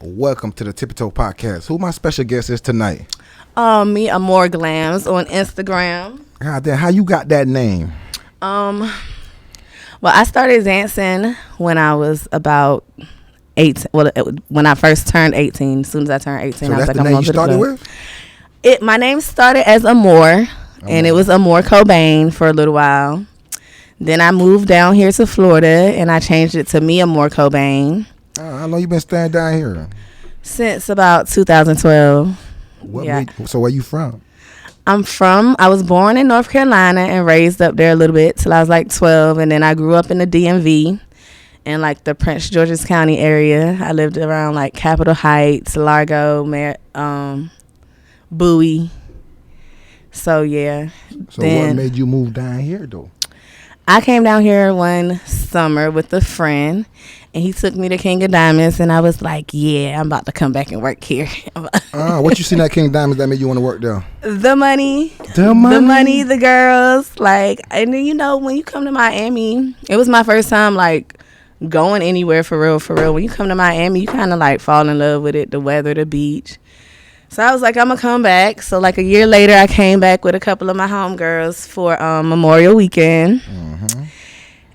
Welcome to the Tippie podcast. Who my special guest is tonight? Me, Amore Glames on Instagram. God damn, how you got that name? Well, I started dancing when I was about 18. Well, when I first turned 18. As soon as I turned 18, So I was that's like, the I'm name you going to started the club. with? My name started as Amore, and it was Amore Cobain for a little while. Then I moved down here to Florida, and I changed it to me, Amore Cobain. How long you been staying down here? Since about 2012. So where you from? I was born in North Carolina and raised up there a little bit till I was like 12. And then I grew up in the DMV in like the Prince George's County area. I lived around like Capitol Heights, Largo, Bowie. So, yeah. So what made you move down here, though? I came down here one summer with a friend, and he took me to King of Diamonds, and I was like, yeah, I'm about to come back and work here. What you seen at King of Diamonds that made you want to work there? The money, the girls, like, and then, you know, when you come to Miami, it was my first time, like, going anywhere for real. When you come to Miami, you kind of, like, fall in love with it, the weather, the beach. So I was like, I'm going to come back. So, like, a year later, I came back with a couple of my homegirls for Memorial Weekend. Mm-hmm.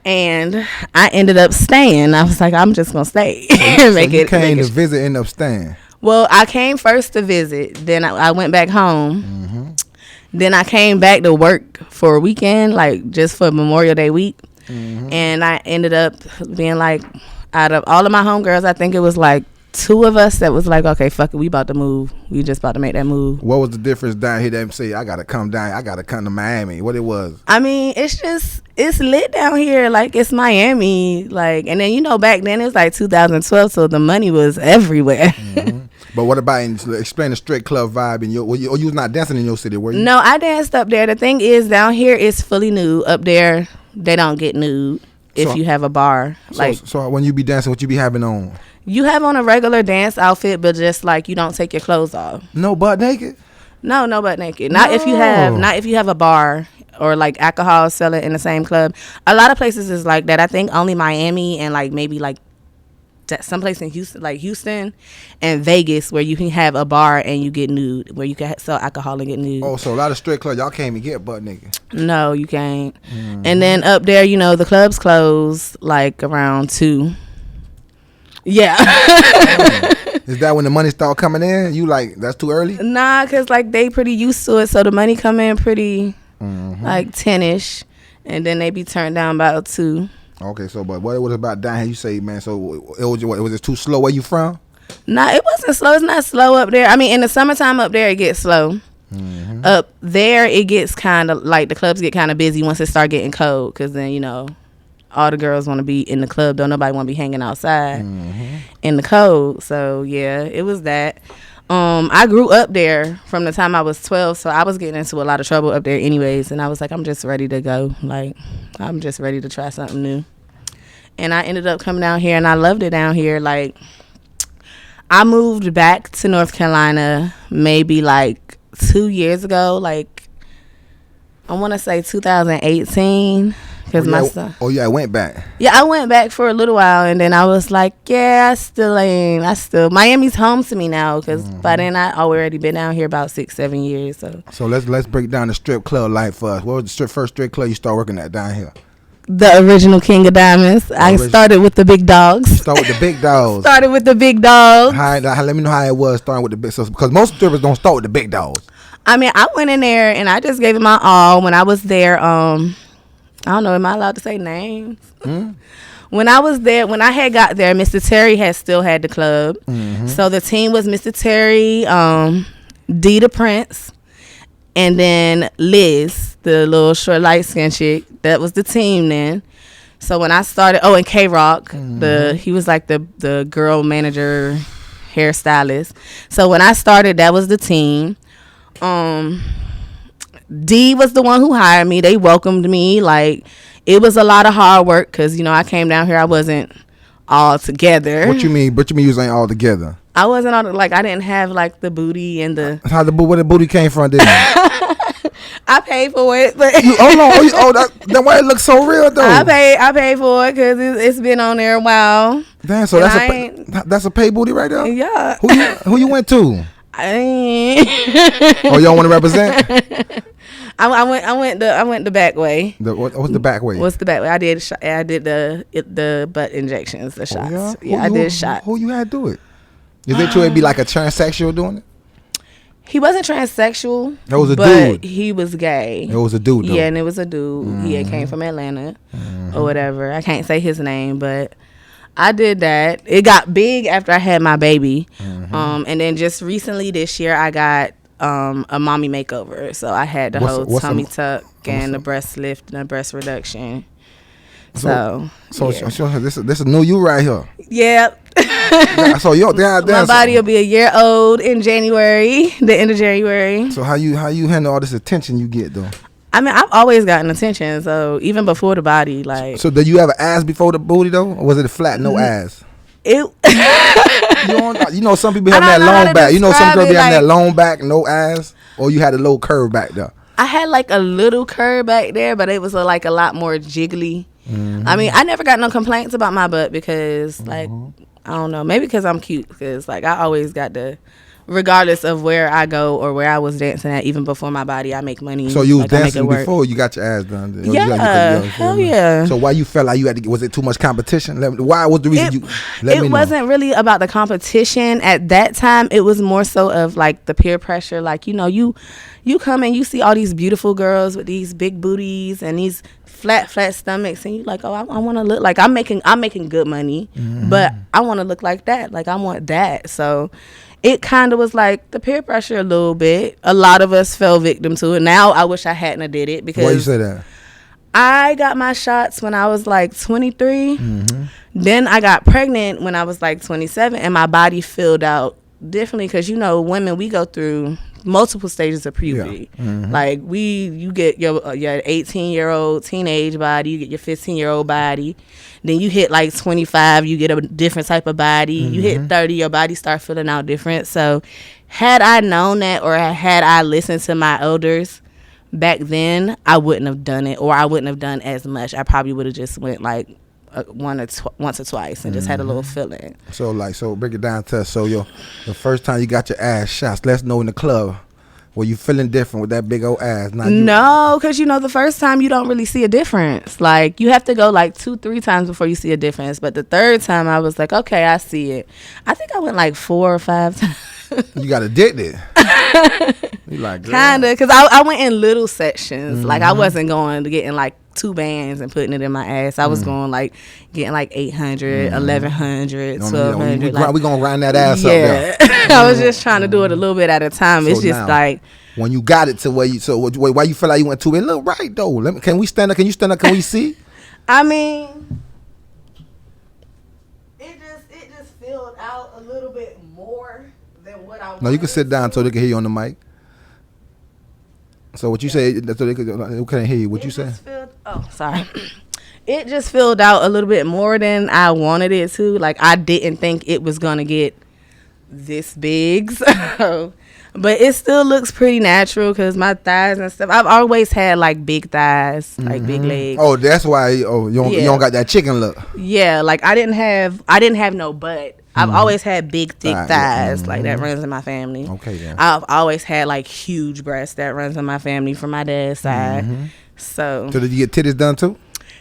And I ended up staying. I was like, I'm just going to stay. So you came to visit, ended up staying? Well, I came first to visit. Then I went back home. Mm-hmm. Then I came back to work for a weekend, like, just for Memorial Day week. Mm-hmm. And I ended up being, like, out of all of my homegirls, I think it was, like, two of us that was like, okay, fuck it, we about to move. We just about to make that move. What was the difference down here that say, I got to come to Miami? What it was? I mean, it's lit down here. Like, it's Miami. Like, and then, you know, back then it was like 2012, so the money was everywhere. Mm-hmm. But what about, explain the straight club vibe in you was not dancing in your city, were you? No, I danced up there. The thing is, down here it's fully nude. Up there, they don't get nude if you have a bar. So when you be dancing, what you be having on? You have on a regular dance outfit, but just like you don't take your clothes off. No butt naked? No butt naked. Not if you have a bar or like alcohol selling in the same club. A lot of places is like that. I think only Miami and like maybe like someplace in Houston, like Houston and Vegas, where you can have a bar and you get nude, where you can sell alcohol and get nude. Oh, so a lot of strip clubs y'all can't even get butt naked. No, you can't. Mm-hmm. And then up there, you know, the clubs close like around 2. Yeah. Is that when the money start coming in? You like, that's too early? Nah, because like they pretty used to it, so the money come in pretty like 10ish, and then they be turned down about 2. Okay, so but what was about down here? You say, man, so it was it too slow? Where you from? Nah, it wasn't slow. It's not slow up there. I mean, in the summertime up there, it gets slow. Mm-hmm. Up there, it gets kind of like the clubs get kind of busy once it start getting cold, because then, you know, all the girls want to be in the club. Don't nobody want to be hanging outside in the cold. So yeah, it was that. I grew up there from the time I was 12, so I was getting into a lot of trouble up there anyways, and I was like, I'm just ready to go. Like, I'm just ready to try something new. And I ended up coming down here, and I loved it down here. Like, I moved back to North Carolina maybe like 2 years ago, like I want to say 2018. Cause my son. Oh yeah, I went back. Yeah, I went back for a little while, and then I was like, yeah, Miami's home to me now, because by then I already been down here about 6-7 years. So let's break down the strip club life for us. What was the first strip club you start working at down here? The original King of Diamonds. I started with the big dogs. Start with the big dogs. Started with the big dogs. Let me know how it was starting with the big. So because most strippers don't start with the big dogs. I mean, I went in there and I just gave it my all. When I was there, I don't know, am I allowed to say names? When I was there, when I had got there, Mr. Terry had still had the club. Mm-hmm. So the team was Mr. Terry, D the Prince, and then Liz, the little short light skinned chick. That was the team then. So when I started, and K-Rock, he was like the girl manager, hairstylist. So when I started, that was the team. D was the one who hired me. They welcomed me. Like, it was a lot of hard work because, you know, I came down here. I wasn't all together. What you mean? What you mean you ain't all together? I wasn't all, like, I didn't have, like, the booty and the... Where the booty came from, didn't you? I paid for it. But then why it looks so real, though? I paid for it because it's been on there a while. Damn, so that's a pay booty right there. Yeah. Who you went to? Oh, you don't want to represent? I went the back way. What's the back way? What's the back way? I did the butt injections, the shots. Yeah, I did shots. Who you had to do it? Is it true it'd be like a transsexual doing it? He wasn't transsexual. It was a but dude. He was gay. It was a dude, though. Yeah, and it was a dude. He came from Atlanta or whatever. I can't say his name, but I did that. It got big after I had my baby. And then just recently this year, I got a mommy makeover. So I had the whole tummy tuck and the breast lift and the breast reduction. So this is new you right here. Yeah. So my body will be a year old in January, the end of January. So how you handle all this attention you get though? I mean, I've always gotten attention. So even before the body, like. So did you have an ass before the booty though, or was it a flat, no ass? You know, some people have that long back. You know, some girls be having that long back, no ass, or you had a little curve back there. I had like a little curve back there, but it was like a lot more jiggly. I mean, I never got no complaints about my butt because, like, I don't know, maybe because I'm cute. Because, like, I always got regardless of where I go or where I was dancing at, even before my body, I make money. So you was dancing before you got your ass done? Yeah, hell yeah. So why you felt like you had to? Was it too much competition? Why was the reason It wasn't really about the competition at that time. It was more so of like the peer pressure. Like, you know, you come and you see all these beautiful girls with these big booties and these flat stomachs, and you like, oh, I want to look like I'm making good money, but I want to look like that. Like I want that. So it kind of was like the peer pressure a little bit. A lot of us fell victim to it. Now I wish I hadn't have did it because. Why you say that? I got my shots when I was like 23. Then I got pregnant when I was like 27, and my body filled out differently because, you know, women, we go through multiple stages of puberty. Like you get your 18-year-old teenage body, you get your 15-year-old body, then you hit like 25, you get a different type of body. You hit 30, your body start filling out different. So had I known that, or had I listened to my elders back then, I wouldn't have done it, or I wouldn't have done as much. I probably would have just went like once or twice and just had a little feeling. So break it down to us. So the first time you got your ass shots, let's know in the club, were you feeling different with that big old ass? No, because, you know, the first time you don't really see a difference. Like, you have to go like 2-3 times before you see a difference. But the third time I was like, okay, I see it. I think I went like 4 or 5 times. You got addicted. You like, kind of, because I went in little sections. Like, I wasn't going to getting like 2 bands and putting it in my ass. I was going like getting like 800, 1100, 1200. We gonna grind that ass up there. I was just trying to do it a little bit at a time. So it's just like when you got it to where you, so why you feel like you went too, it look right though. Can we stand up? Can you stand up? Can we see? I mean, it just filled out a little bit more than what I wanted. No, you can sit down so they can hear you on the mic. So what you say, so they couldn't hear you. What you say? Sorry. It just filled out a little bit more than I wanted it to. Like, I didn't think it was going to get this big. So, but it still looks pretty natural because my thighs and stuff. I've always had like big thighs, like big legs. Oh, that's why. You don't got that chicken look. Yeah, like I didn't have no butt. I've always had big, thick thighs. Like, that runs in my family. Okay, yeah. I've always had, like, huge breasts. That runs in my family from my dad's side. So did you get titties done, too?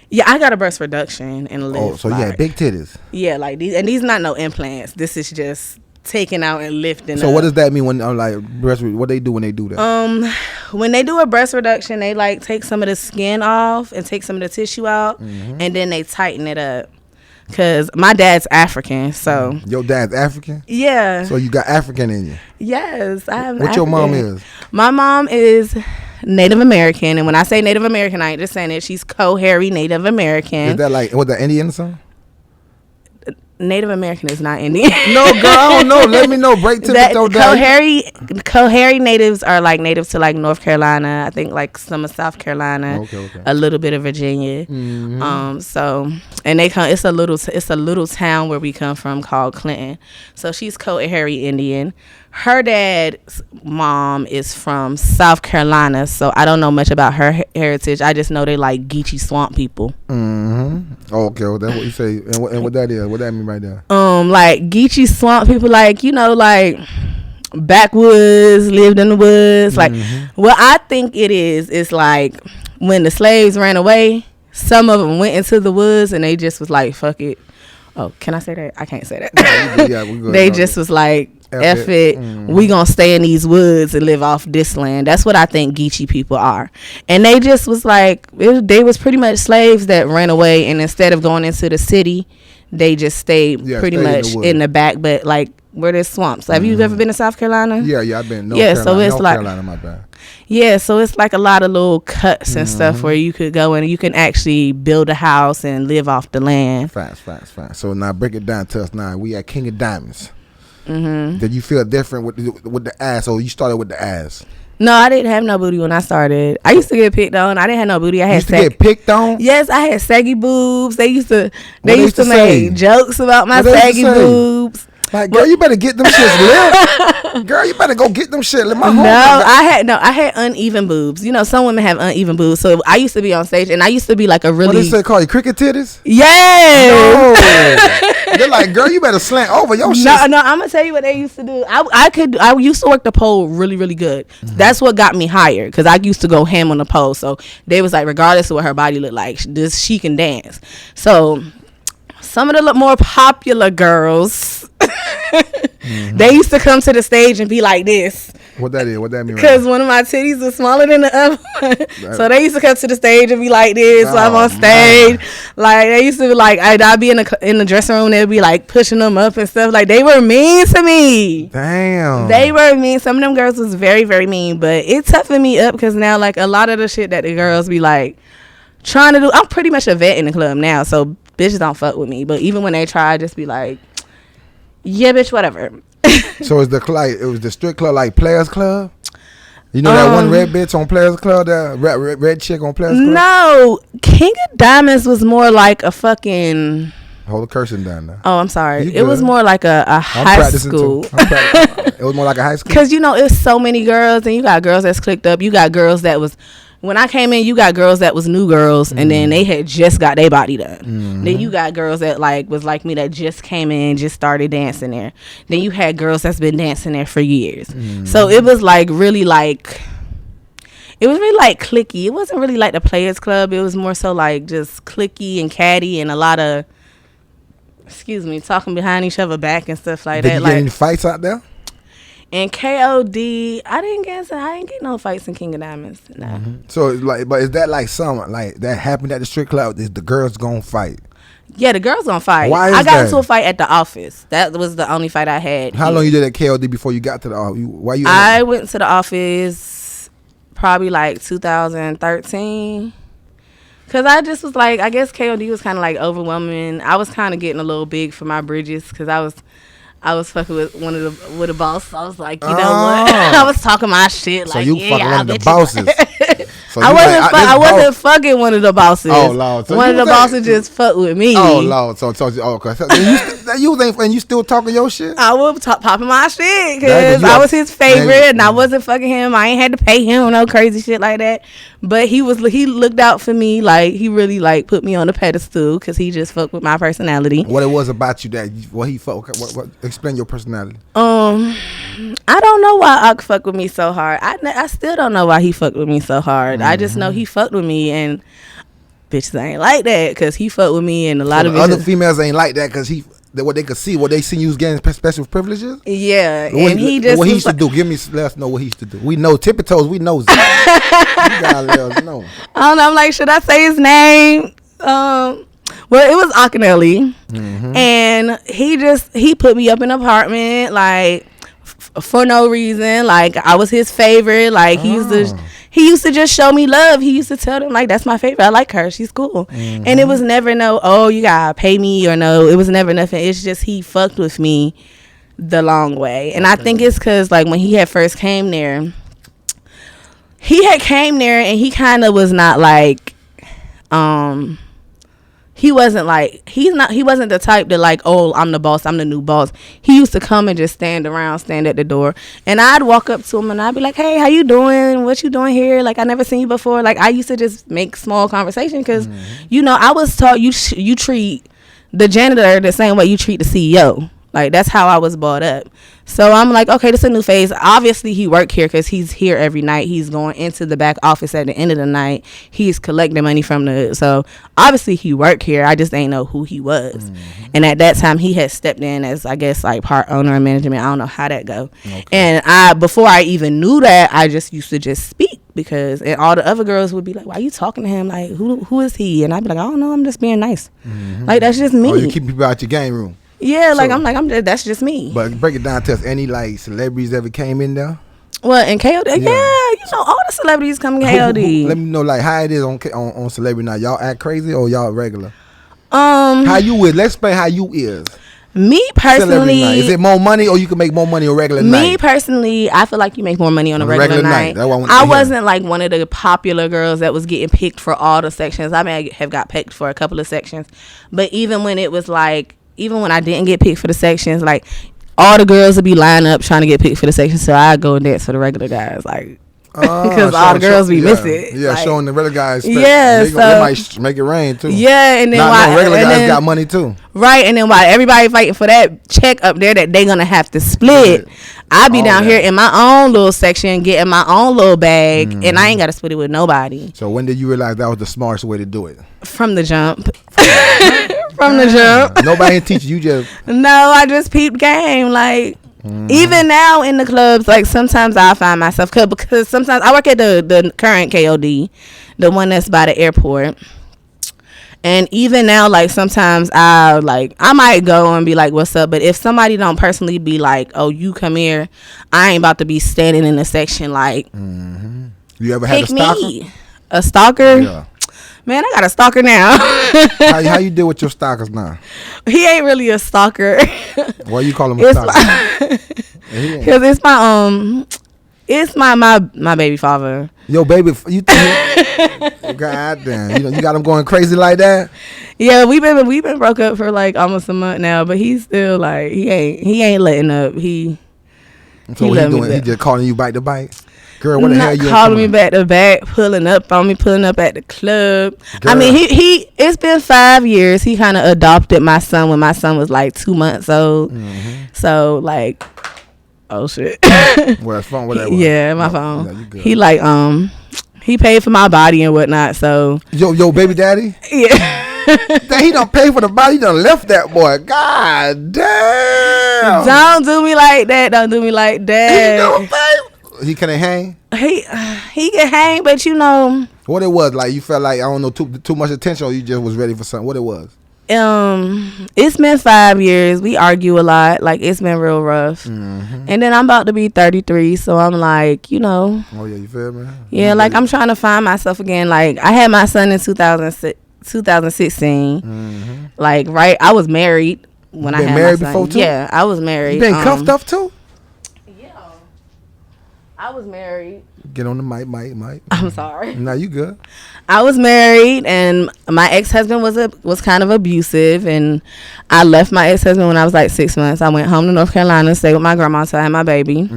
Yeah, I got a breast reduction and a lift. Oh, so you had big titties. Yeah, like these. And these not no implants. This is just taking out and lifting So up. what does that mean when, like, what they do when they do that? When they do a breast reduction, they, like, take some of the skin off and take some of the tissue out. And then they tighten it up. Because my dad's African, so. Your dad's African? Yeah. So you got African in you? Yes, I have. What your mom is? My mom is Native American. And when I say Native American, I ain't just saying it. She's Cohairy Native American. Is that like, what, the Indian or something? Native American is not Indian. No, girl, I don't know. Let me know. Break to the throw down. Cohairy natives are like native to like North Carolina. I think like some of South Carolina. Okay. A little bit of Virginia. So, and they come. It's a little town where we come from called Clinton. So she's Cohairy Indian. Her dad's mom is from South Carolina, so I don't know much about her heritage. I just know they like Geechee swamp people. Okay, well, that's what you say. And what that is? What that mean right there? Like Geechee swamp people, like, you know, like backwoods, lived in the woods. Like, what I think it is like when the slaves ran away, some of them went into the woods and they just was like, fuck it. Oh, can I say that? I can't say that. Yeah, we they just was like, F it. We gonna stay in these woods and live off this land. That's what I think Geechee people are. And they just was like, they was pretty much slaves that ran away, and instead of going into the city, they just stayed pretty much in the back, but like where there's swamps. Have you ever been to South Carolina? Yeah, I've been. North Carolina, so it's North like Carolina, my bad. Yeah, so it's like a lot of little cuts and stuff where you could go in and you can actually build a house and live off the land. Fast. So now break it down to us now. We at King of Diamonds. Did you feel different with the ass, or you started with the ass? No, I didn't have no booty when I started. I used to get picked on. I didn't have no booty. I had to get picked on? Yes, I had saggy boobs. They used to make jokes about my saggy boobs. Like, girl, you better get them shits lit. Girl, you better go get them shit lit. I had uneven boobs. You know, some women have uneven boobs. So I used to be on stage, and I used to be like a really. What did they call you? Cricket titties? Yes. No. They're like, girl, you better slant over your shit. No, I'm gonna tell you what they used to do. I used to work the pole really, really good. That's what got me hired, because I used to go ham on the pole. So they was like, regardless of what her body looked like, she can dance. So some of the more popular girls, they used to come to the stage and be like this. What that mean? Because one of my titties was smaller than the other one. So they used to come to the stage and be like this. So I'm on stage. Like, they used to be like, I'd be in the dressing room. They'd be like pushing them up and stuff. Like, they were mean to me. Damn. They were mean. Some of them girls was very, very mean. But it toughened me up, because now, like, a lot of the shit that the girls be like trying to do, I'm pretty much a vet in the club now. So bitches don't fuck with me. But even when they try, I just be like, yeah, bitch, whatever. So it was the strip club, like Players Club? You know that one red bitch on Players Club, that red chick on Players Club? No, King of Diamonds was more like a fucking. Hold the cursing down now. Oh, I'm sorry. It was more like a high school. It was more like a high school. Because, you know, it's so many girls, and you got girls that's clicked up. You got girls that was. When I came in, you got girls that was new girls, and then they had just got their body done. Then you got girls that like was like me, that just came in, just started dancing there. Then you had girls that's been dancing there for years. So it was like really like, it was really like clicky. It wasn't really like the Players Club. It was more so like just clicky and catty, and a lot of, talking behind each other back and stuff like that. Did you get any fights out there? And KOD, I didn't get no fights in King of Diamonds. Nah. So it's like, but is that like something like that happened at the strip club? Is the girls gonna fight? Yeah, the girls gonna fight. Why is I got that? into a fight at the office. That was the only fight I had. How long you did at KOD before you got to the office? I went to the office probably like 2013. Cause I just was like, I guess KOD was kind of like overwhelming. I was kind of getting a little big for my bridges, cause I was fucking with with a boss. I was like, you know what? I was talking my shit. So like, you fucking one of the bosses. So I wasn't fucking one of the bosses. Oh Lord! So one of the bosses just fucked with me. Oh Lord! So you still talking your shit? I was popping my shit, because I was his favorite, and I wasn't fucking him. I ain't had to pay him no crazy shit like that. But he looked out for me. Like, he really like put me on a pedestal, because he just fucked with my personality. What it was about you that what he fuck? What explain your personality? I don't know why Ak fucked with me so hard. I still don't know why he fucked with me so hard. I just know he fucked with me, and bitches ain't like that, because he fucked with me, and a lot of other females ain't like that, because what they could see, what they see you was getting special privileges. Yeah, and he just what he used to do. Let us know what he used to do. We know Tippie toes. We know. You gotta let us know. I don't know. I'm like, should I say his name? Well, it was Akinelli, and he put me up in an apartment, like, for no reason. Like, I was his favorite. Like, he used to just show me love. He used to tell them, like, that's my favorite. I like her. She's cool. And it was never you gotta pay me, or no. It was never nothing. It's just he fucked with me the long way. And I think it's because, like, when he had first came there, and he kind of was not like, he wasn't the type that like, oh, I'm the boss, I'm the new boss. He used to come and just stand at the door, and I'd walk up to him and I'd be like, hey, how you doing? What you doing here? Like, I never seen you before. Like, I used to just make small conversation, because you know, I was taught you treat the janitor the same way you treat the CEO. Like, that's how I was brought up. So I'm like, okay, this is a new phase. Obviously, he worked here because he's here every night. He's going into the back office at the end of the night. He's collecting money from the... So, obviously, he worked here. I just didn't know who he was. Mm-hmm. And at that time, he had stepped in as, I guess, like, part owner and management. I don't know how that go. Okay. And before I even knew that, I just used to just speak. Because and all the other girls would be like, why are you talking to him? Like, who is he? And I'd be like, I don't know. I'm just being nice. Mm-hmm. Like, that's just me. Oh, you keep people out your game room. Yeah, like, so, I'm just, that's just me. But break it down to us. Any, like, celebrities ever came in there? Well, in KOD? Yeah, you know, all the celebrities come in KOD. Let me know, like, how it is on celebrity now. Y'all act crazy or y'all regular? How you is? Let's explain how you is. Me personally, is it more money or you can make more money on a regular night? Me personally, I feel like you make more money on a regular night. I wasn't like one of the popular girls that was getting picked for all the sections. I may have got picked for a couple of sections, but even when it was like, even when I didn't get picked for the sections, like, all the girls would be lining up trying to get picked for the sections, so I'd go and dance for the regular guys, like, because all the girls be missing. Yeah, like, showing the regular guys. Yeah, they might make it rain too. Yeah, and then regular guys got money too. Right, and then while everybody fighting for that check up there that they gonna have to split, I be down here in my own little section getting my own little bag, and I ain't gotta split it with nobody. So when did you realize that was the smartest way to do it? From the jump. From the jump. Nobody teach you just. No, I just peeped game. Like, even now in the clubs, like, sometimes I find myself, because sometimes I work at the current KOD, the one that's by the airport. And even now, like, sometimes I might go and be like, what's up? But if somebody don't personally be like, oh, you come here, I ain't about to be standing in the section like, you ever had a stalker? Me. A stalker? Yeah. Man, I got a stalker now. how you deal with your stalkers now? He ain't really a stalker. Why you call him a stalker? Because it's my baby father. Yo, baby, you think? God damn, you got him going crazy like that? Yeah, we've been broke up for like almost a month now, but he's still like he ain't letting up. He doing? He just calling you back to bite. Girl, what the hell you calling me back to back, pulling up at the club. Girl. I mean, he it's been 5 years. He kind of adopted my son when my son was like 2 months old. So like, oh shit. Well, his phone, whatever. Yeah, my phone. He like he paid for my body and whatnot. So yo, baby daddy. Yeah. He don't pay for the body. He done left that boy. God damn. Don't do me like that. Don't do me like that. He don't pay. He couldn't hang? He can hang, but you know. What it was, like, you felt like, I don't know, too much attention, or you just was ready for something? What it was? It's been 5 years. We argue a lot. Like, it's been real rough. And then I'm about to be 33, so I'm like, you know. Oh, yeah, you feel me? Yeah, like, I'm trying to find myself again. Like, I had my son in 2016. Like, right, I was married when I had married my son. Before, too? Yeah, I was married. You been cuffed up, too? I was married. Get on the mic. I'm sorry. No, you good. I was married, and my ex-husband was kind of abusive, and I left my ex-husband when I was like 6 months. I went home to North Carolina, stayed with my grandma until I had my baby.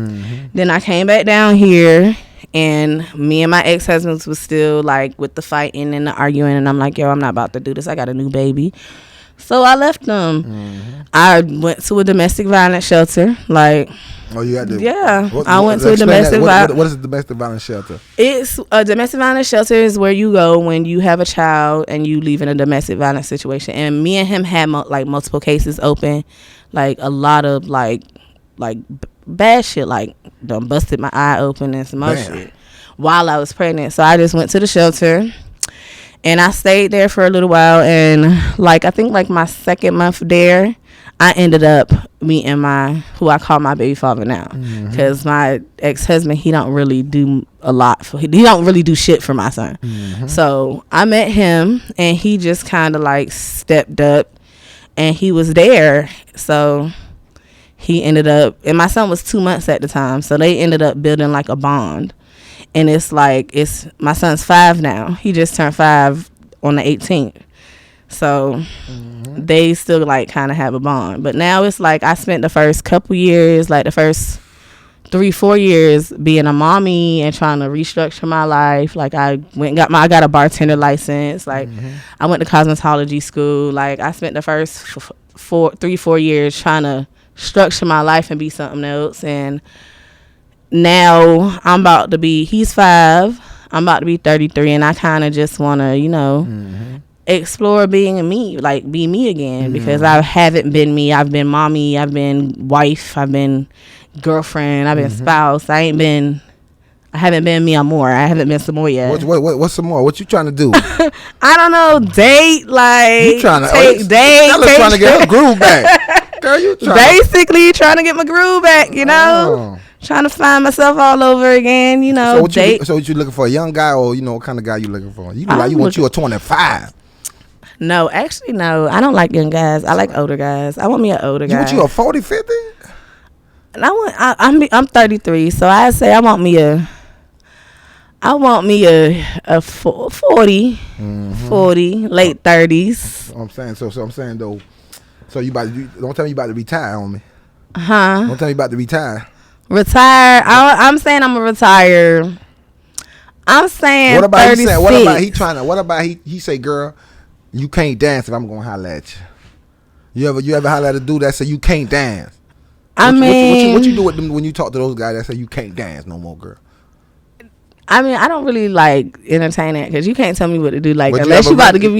Then I came back down here, and me and my ex-husband was still like with the fighting and the arguing, and I'm like, yo, I'm not about to do this. I got a new baby. So I left them. I went to a domestic violence shelter, like. Oh, you had to. Yeah, I went to a domestic violence. What is a domestic violence shelter? It's a domestic violence shelter is where you go when you have a child and you leave in a domestic violence situation. And me and him had multiple cases open, like a lot of like bad shit, like done busted my eye open and some other shit while I was pregnant. So I just went to the shelter. And I stayed there for a little while, and like I think like my second month there, I ended up meeting who I call my baby father now, because my ex-husband, he don't really do a lot he don't really do shit for my son. So I met him, and he just kind of like stepped up, and he was there. So he ended up, and my son was 2 months at the time, so they ended up building like a bond. And it's like, my son's 5 now. He just turned 5 on the 18th. So they still like kind of have a bond. But now it's like I spent the first couple years, like the first 3-4 years being a mommy and trying to restructure my life. Like I got a bartender license. Like I went to cosmetology school. Like I spent the first 3-4 years trying to structure my life and be something else. And now he's 5. I'm about to be 33, and I kind of just want to, explore being be me again, because I haven't been me. I've been mommy, I've been wife, I've been girlfriend, I've been spouse. I haven't been me more. I haven't been some more yet. What's some more? What you trying to do? I don't know. Date, like you trying to date. Trying to get her groove back. Girl, you basically trying to get my groove back. Trying to find myself all over again. So what you looking for? A young guy, or what kind of guy you looking for? You want you a 25? No, actually, no. I don't like young guys. I like older guys. I want me an older guy. You want you a 40, 50? And I'm 33, so I say I want me a 40, 40, late 30s. I'm saying so I'm saying though. So you don't tell me you about to retire on me. Huh? Don't tell me you about to retire. Retire? I'm saying I'm gonna retire. I'm saying what about 36. What about he say, girl, you can't dance if I'm gonna holler at you. You ever holler at a dude that say you can't dance? What you do with them when you talk to those guys that say you can't dance no more, girl? I mean, I don't really like entertain that, because you can't tell me what to do. Like, unless you about to give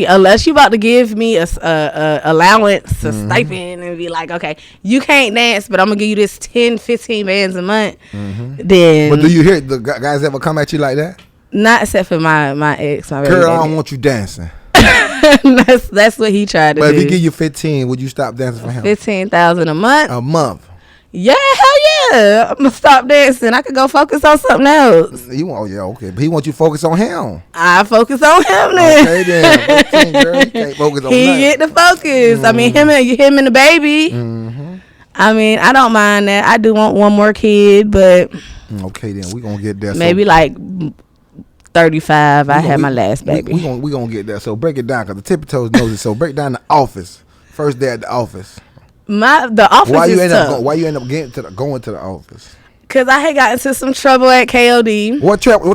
me a allowance, a stipend, and be like, okay, you can't dance, but I'm gonna give you this 10-15 bands a month. Then, but do you hear the guys ever come at you like that? Not except for my ex. My girl, I don't want you dancing. that's what he tried to do. But if he give you 15, would you stop dancing for him? $15,000 a month. A month. Yeah, hell yeah. I'm gonna stop dancing. I could go focus on something else. Okay. But he wants you to focus on him. I focus on him then. Okay then. 15, girl, he can't focus on he get the focus. I mean, him and the baby. I mean, I don't mind that. I do want one more kid, but okay then, we gonna get there. Maybe like 35. I had my last baby. We gonna get there. So break it down, because the tippy toes knows it. So break down the office. First day at the office. The office is tough. Why you end up going to the office? Because I had got into some trouble at KOD. What trouble?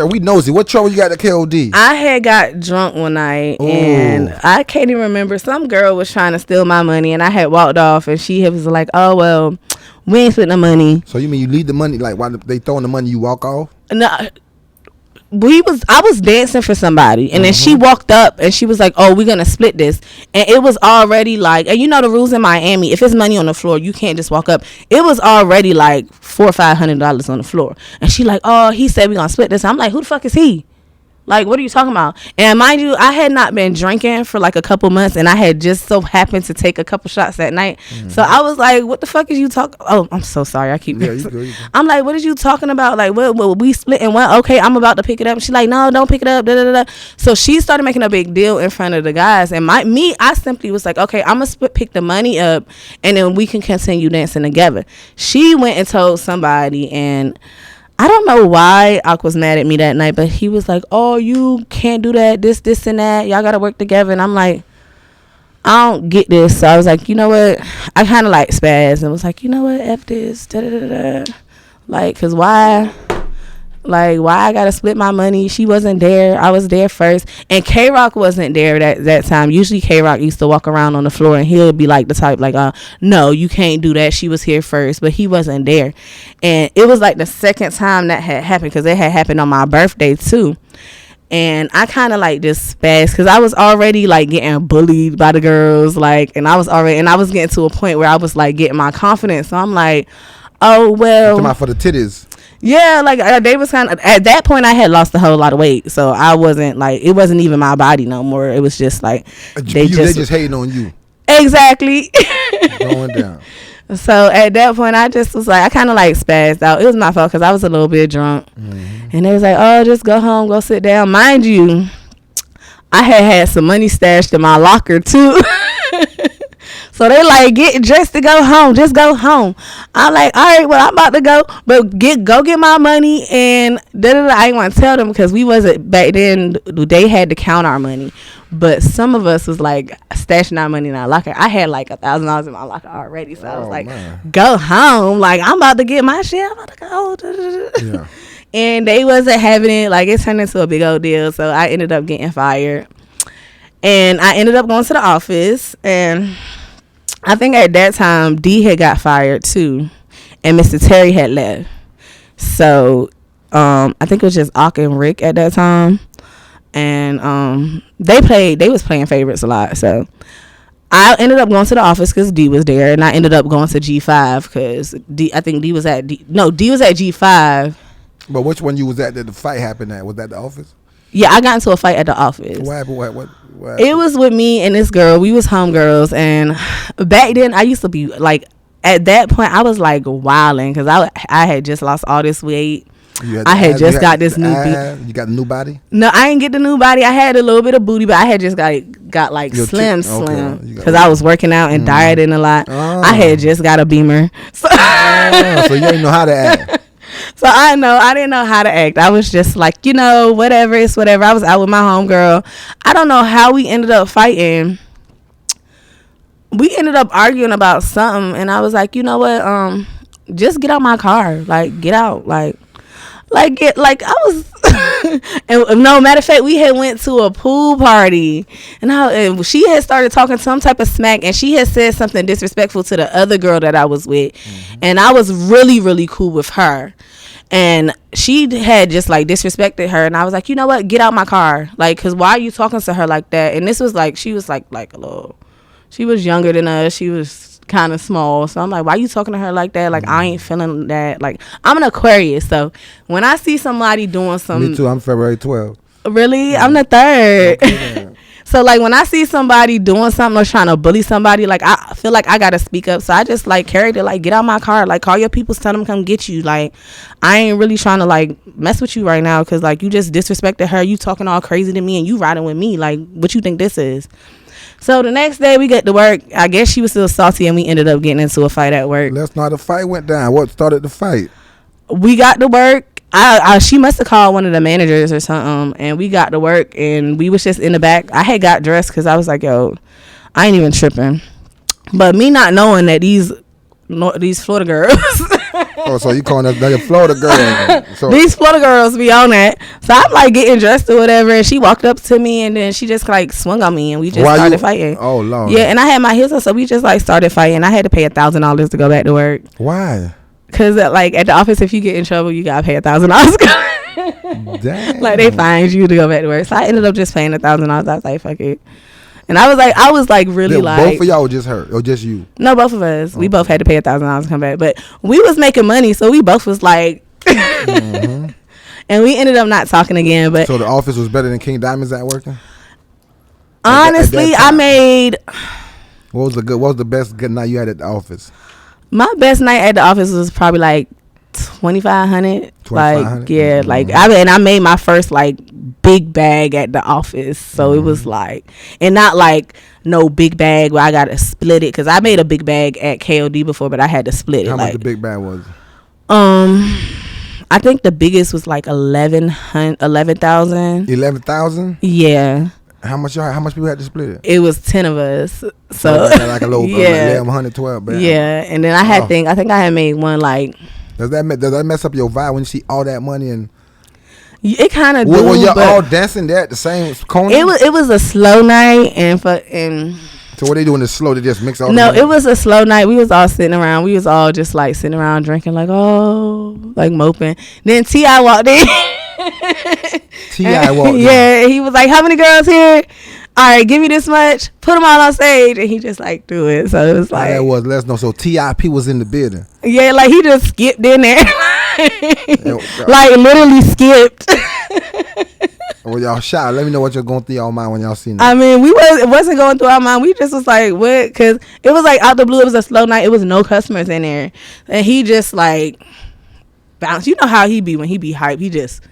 We nosy. What trouble you got at KOD? I had got drunk one night. Ooh. And I can't even remember. Some girl was trying to steal my money, and I had walked off, and she was like, "Oh well, we ain't split no money." So you mean you leave the money, like while they throwing the money, you walk off? No. I was dancing for somebody, and then she walked up and she was like, "Oh, we're gonna split this." And it was already like, and you know the rules in Miami, if it's money on the floor, you can't just walk up. It was already like $400 or $500 on the floor, and she like, "Oh, he said we're gonna split this." I'm like, "Who the fuck is he? Like, what are you talking about?" And mind you, I had not been drinking for like a couple months, and I had just so happened to take a couple shots that night. So I was like, "What the fuck is you talking?" Oh, I'm so sorry. I keep. You good. I'm like, "What is you talking about? Like, what we split and what? Okay, I'm about to pick it up." She's like, "No, don't pick it up." Da, da, da, da. So she started making a big deal in front of the guys, and I simply was like, "Okay, I'm gonna pick the money up, and then we can continue dancing together." She went and told somebody, and I don't know why Ak was mad at me that night, but he was like, "Oh, you can't do that, this, and that. Y'all got to work together." And I'm like, I don't get this. So I was like, you know what? I kind of like spazzed and was like, you know what? F this. Da, da, da, da. Like, because why? Like, why I got to split my money? She wasn't there. I was there first. And K-Rock wasn't there that time. Usually K-Rock used to walk around on the floor, and he'll be like the type like, no, you can't do that. She was here first. But he wasn't there. And it was like the second time that had happened, because it had happened on my birthday too. And I kind of like just spazzed, because I was already like getting bullied by the girls. Like, and I was getting to a point where I was like getting my confidence. So I'm like, oh, well. Come out for the titties. Yeah, like they was kind of, at that point I had lost a whole lot of weight, so I wasn't like, it wasn't even my body no more. It was just like they just hating on you. Exactly. Going down. So at that point I just was like, I kind of like spazzed out. It was my fault because I was a little bit drunk. And they was like, "Oh, just go home, go sit down." Mind you, I had some money stashed in my locker too. So they like, get dressed to go home. Just go home. I'm like, all right, well, I'm about to go, but go get my money. And I didn't want to tell them because we wasn't back then. They had to count our money, but some of us was like stashing our money in our locker. I had like $1,000 in my locker already, so I was like, go home. Like, I'm about to get my shit. I'm about to go. Yeah. And they wasn't having it. Like, it turned into a big old deal. So I ended up getting fired. And I ended up going to the office. And I think at that time, D had got fired too. And Mr. Terry had left. So I think it was just Ak and Rick at that time. And they was playing favorites a lot. So I ended up going to the office because D was there. And I ended up going to G5 because I think D was at D was at G5. But which one you was at that the fight happened at? Was that the office? Yeah, I got into a fight at the office. What happened? It was with me and this girl. We was homegirls. And back then, I used to be, like, at that point, I was, like, wilding because I had just lost all this weight. I had just got this new body. You got a new body? No, I didn't get the new body. I had a little bit of booty, but I had just got like slim because I was working out and dieting a lot. Oh. I had just got a Beamer. So you didn't know how to act. So I didn't know how to act. I was just like, whatever, it's whatever. I was out with my homegirl. I don't know how we ended up fighting. We ended up arguing about something, and I was like, you know what? Just get out my car. Like, get out. I was. And no, matter of fact, we had went to a pool party, and she had started talking some type of smack, and she had said something disrespectful to the other girl that I was with, and I was really, really cool with her, and she had just like disrespected her, and I was like, you know what, get out my car, like, because why are you talking to her like that? And this was like, she was like a little, she was younger than us, she was kind of small, so I'm like, why you talking to her like that? Like, I ain't feeling that. Like, I'm an Aquarius, so when I see somebody doing something, me too, I'm February 12th. Really? I'm the 3rd. Okay. So like, when I see somebody doing something or trying to bully somebody, like, I feel like I gotta speak up. So I just like carried it, like, get out my car, like, call your people, tell them come get you. Like, I ain't really trying to like mess with you right now because like you just disrespected her, you talking all crazy to me, and you riding with me. Like, what you think this is? So the next day we get to work. I guess she was still salty, and we ended up getting into a fight at work. Let's know how the fight went down. What started the fight? We got to work. She must have called one of the managers or something, and we got to work, and we was just in the back. I had got dressed because I was like, yo, I ain't even tripping. But me not knowing that these Florida girls. Oh, so you calling us the Florida girl? So these Florida girls be on that. So I'm like getting dressed or whatever, and she walked up to me, and then she just like swung on me, and we just started fighting. Oh Lord. Yeah, and I had my heels on, so we just like started fighting. I had to pay $1,000 to go back to work. Why? Because like at the office, if you get in trouble, you gotta pay $1,000. Damn. Like they find you to go back to work. So I ended up just paying $1,000. I was like, fuck it. And I was like really like. Both of y'all just hurt or just you? No, both of us. Okay. We both had to pay $1,000 to come back, but we was making money, so we both was like. And we ended up not talking again. But so the office was better than King Diamonds at working. Honestly, I made. What was the best good night you had at the office? My best night at the office was probably like $2,500. Like, yeah, like I made my first like big bag at the office, so it was like, and not like no big bag where I gotta split it, because I made a big bag at KOD before, but I had to split it. How much the big bag was? I think the biggest was like 11,000. 11,000? Yeah. How much people had to split it? It was 10 of us. So like a little, yeah, 112. Bag. Yeah, and then I think I had made one like. Does that mess up your vibe when you see all that money and? It kind of. Were y'all all dancing there at the same corner? It was a slow night and. So what they doing is slow? They just mix all. No, it was a slow night. We was all sitting around. We was all just like sitting around drinking, like like moping. Then T.I. walked in. T.I. walked in. Yeah, he was like, "How many girls here? All right, give me this much. Put them all on stage," and he just like threw it. So it was like that was let's know. So T.I.P. was in the building. Yeah, like he just skipped in there, like literally skipped. Well, y'all shot. Let me know what you're going through y'all mind when y'all seen that. I mean, it wasn't going through our mind. We just was like, what? Because it was like out the blue. It was a slow night. It was no customers in there, and he just like bounced. You know how he be when he be hype. He just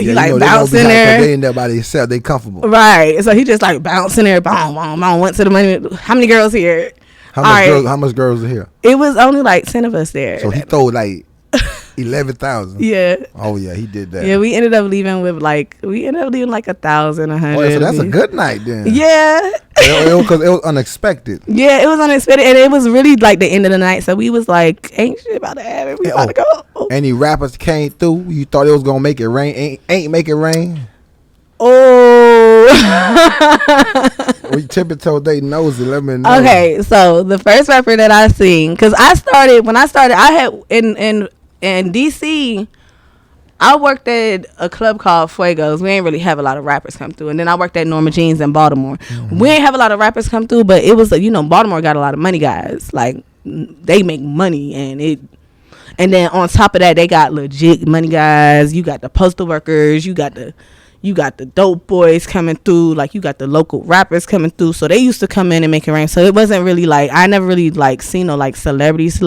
He like bouncing there. They ain't there by themselves. They comfortable. Right. So he just like bouncing there. Boom, boom, boom. Went to the money. How many girls here? How much girls are here? It was only like 10 of us there. So he threw like 11,000. Yeah. Oh yeah, he did that. Yeah, we ended up leaving like 1,000, 100. Oh, so that's a good night then. Yeah. Because it was unexpected. Yeah, it was unexpected, and it was really like the end of the night. So we was like, ain't shit about to happen. We about to go. Any rappers came through. You thought it was gonna make it rain. Ain't make it rain. Oh. We Tippie told they nosy. Let me know. Okay, so the first rapper that I seen, because when I started, I had in DC. I worked at a club called Fuegos. We ain't really have a lot of rappers come through. And then I worked at Norma Jean's in Baltimore. Mm-hmm. We ain't have a lot of rappers come through, but it was, Baltimore got a lot of money guys. Like, they make money. And then on top of that, they got legit money guys. You got the postal workers. You got the dope boys coming through. Like, you got the local rappers coming through. So they used to come in and make it rain. So it wasn't really like, I never really like seen no like celebrities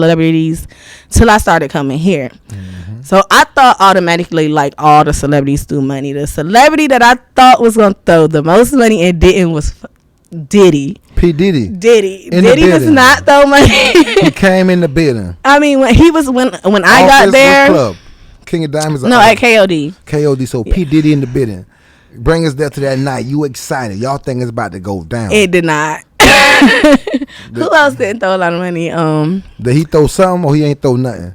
till I started coming here. Mm-hmm. So I thought automatically like all the celebrities threw money. The celebrity that I thought was going to throw the most money and didn't was Diddy. P. Diddy. Diddy does not throw money. He came in the building. I mean, when I got there. Club. King of Diamonds. No, at KOD. KOD. So P. Diddy in the building. Bring us there to that night. You excited. Y'all think it's about to go down. It did not. Who else didn't throw a lot of money? Did he throw something or he ain't throw nothing?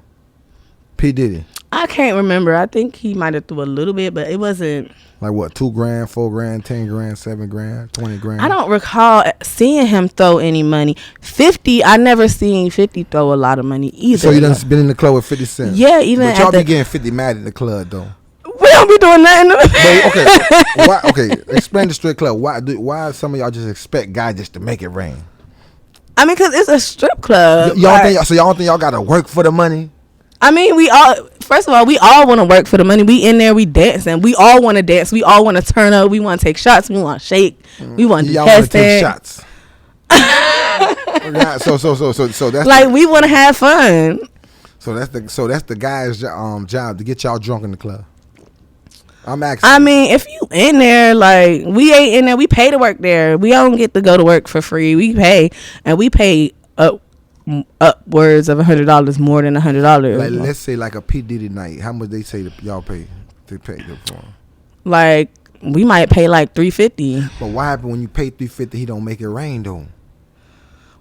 P. Diddy. I can't remember. I think he might have threw a little bit, but it wasn't. Like what? 2 grand, 4 grand, 10 grand, 7 grand, 20 grand. I don't recall seeing him throw any money. 50. I never seen 50 throw a lot of money either. So you done been in the club with 50 Cent. Yeah, even. But y'all be getting 50 mad at the club though. We don't be doing nothing. But, okay. Explain the strip club. Why some of y'all just expect guys just to make it rain? I mean, cause it's a strip club. Y'all don't think y'all gotta work for the money? I mean, first of all, we all want to work for the money. We in there, we dancing. We all want to dance. We all want to turn up. We want to take shots. We want to shake. We want to do y'all want to take shots. So that's like we want to have fun. So that's the guy's job to get y'all drunk in the club. I'm asking. I mean, if you in there, like we ain't in there, we pay to work there. We don't get to go to work for free. We pay, and we pay upwards of $100 more than $100. Like let's say like a P. Diddy night. How much they say y'all pay? They pay them for? Like we might pay like $350. But what happens when you pay $350? He don't make it rain though.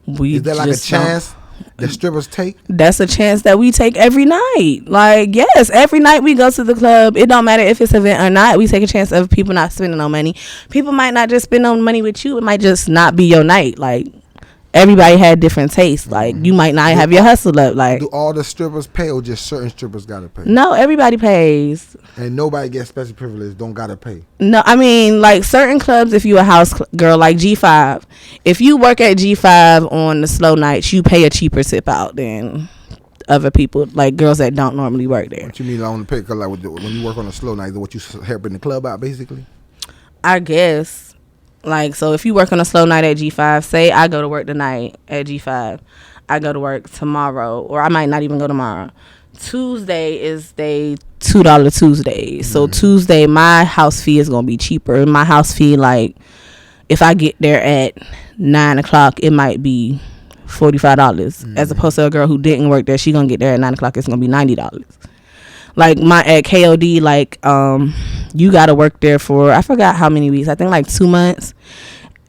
Is there like a chance that strippers take? That's a chance that we take every night. Like yes, every night we go to the club. It don't matter if it's an event or not. We take a chance of people not spending no money. People might not just spend no money with you. It might just not be your night. Like. Everybody had different tastes. Like you might not have your hustle up. Like do all the strippers pay or just certain strippers gotta pay? No, everybody pays. And nobody gets special privilege. Don't gotta pay. No, I mean like certain clubs. If you a house girl like G5, if you work at G5 on the slow nights, you pay a cheaper tip out than other people, like girls that don't normally work there. What you mean on the pay? Cause like when you work on a slow night, what you helping the club out basically? I guess. Like, so if you work on a slow night at G5, say I go to work tonight at G5, I go to work tomorrow, or I might not even go tomorrow. Tuesday is they $2 Tuesday. So Tuesday, my house fee is going to be cheaper. My house fee, like, if I get there at 9 o'clock, it might be $45. As opposed to a girl who didn't work there, she going to get there at 9 o'clock, it's going to be $90. Like at KOD, like you gotta work there for I forgot how many weeks. I think like 2 months.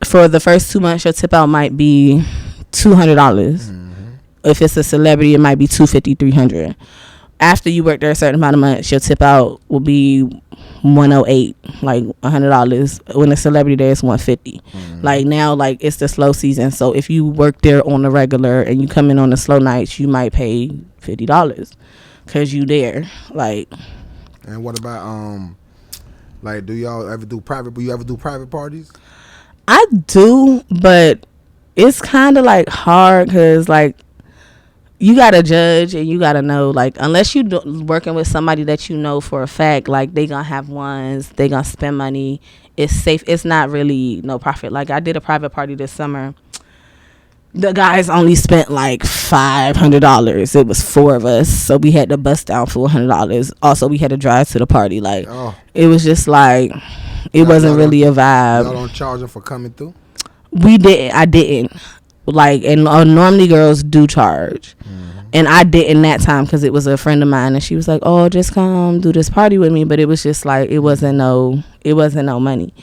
For the first 2 months, your tip out might be $200. If it's a celebrity, it might be $250, $300. After you work there a certain amount of months, your tip out will be $108, like $100. When a celebrity there, it's $150. Like now, like it's the slow season, so if you work there on the regular and you come in on the slow nights, you might pay $50. Cause you there, like. And what about like do y'all ever do private? You ever do private parties? I do, but it's kind of like hard, cause like you gotta judge and you gotta know, like unless you working with somebody that you know for a fact, like they gonna have ones, they gonna spend money. It's safe. It's not really no profit. Like I did a private party this summer. the guys only spent like $500. It was 4 of us, so we had to bust down $400. Also, we had to drive to the party. Like, it was just like, it wasn't really a vibe. Y'all don't charge them for coming through? We didn't. I didn't. Like, and normally girls do charge. And I didn't that time because it was a friend of mine, and she was like, "Oh, just come do this party with me." But it was just like it wasn't no money.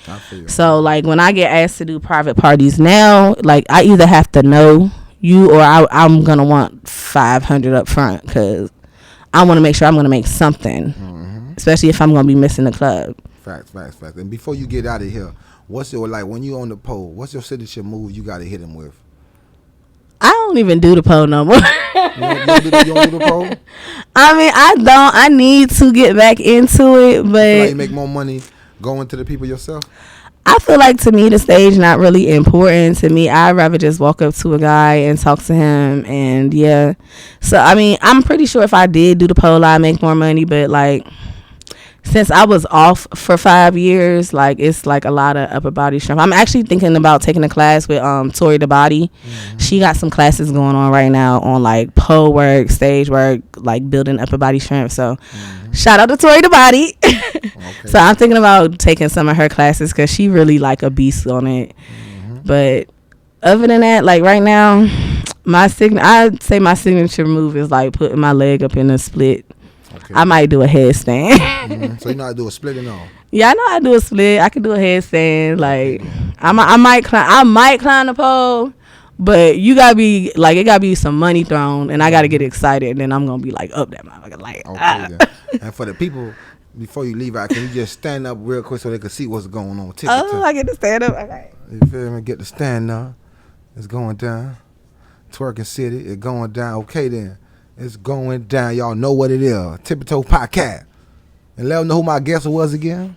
So like when I get asked to do private parties now, like I either have to know you or I'm gonna want $500 up front because I want to make sure I'm gonna make something, especially if I'm gonna be missing the club. Facts. And before you get out of here, what's your like when you on the pole? What's your signature move you gotta hit him with? I don't even do the pole no more. You don't do the pole? I mean, I don't. I need to get back into it, but You feel like you make more money going to the people yourself? I feel like to me the stage not really important to me. I'd rather just walk up to a guy and talk to him, and yeah. So I mean, I'm pretty sure if I did do the pole, I'd make more money. But like, since I was off for 5 years, like it's like a lot of upper body strength. I'm actually thinking about taking a class with Tori the Body. She got some classes going on right now on like pole work, stage work, like building upper body strength. So shout out to Tori the Body. Okay. So I'm thinking about taking some of her classes because she really like a beast on it. But other than that, like right now, I'd say my signature move is like putting my leg up in a split. Okay. I might do a headstand. So you know how to do a split and all? Yeah, I know how to do a split. I can do a headstand. Like I might climb the pole, but you gotta be like it gotta be some money thrown, and I gotta get excited, and then I'm gonna be like up that motherfucker. Like And for the people, before you leave out, can you just stand up real quick so they can see what's going on? I get to stand up. Okay. You feel me? Get to stand up. It's going down. Twerking City. It's going down. Okay then. It's going down. Y'all know what it is. Tippie Toe Podcast. And let them know who my guest was again.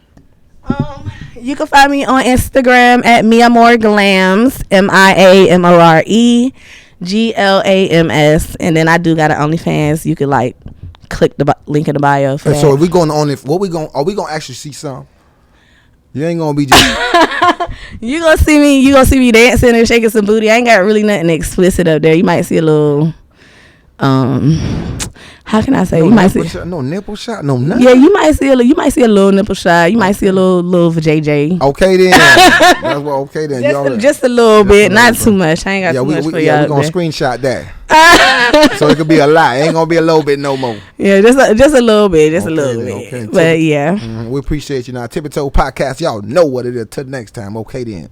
You can find me on Instagram at Glames, MIAMORE GLAMS. And then I do got an OnlyFans. You can like click the link in the bio for that. So if we going to are we gonna actually see some? You ain't gonna be just you gonna see me dancing and shaking some booty. I ain't got really nothing explicit up there. You might see a little how can I say? You might see no nipple shot, no nothing. Yeah, you might see a little nipple shot. You might see a little JJ. Okay then. That's what. Okay then. Just a little bit, not too much. I ain't got too much for y'all. Yeah, we gonna screenshot that. So it could be a lot. It ain't gonna be a little bit no more. Yeah, just a little bit, a little bit. Okay. But yeah, we appreciate you. Now, Tippie Toe Podcast. Y'all know what it is. Till next time. Okay then.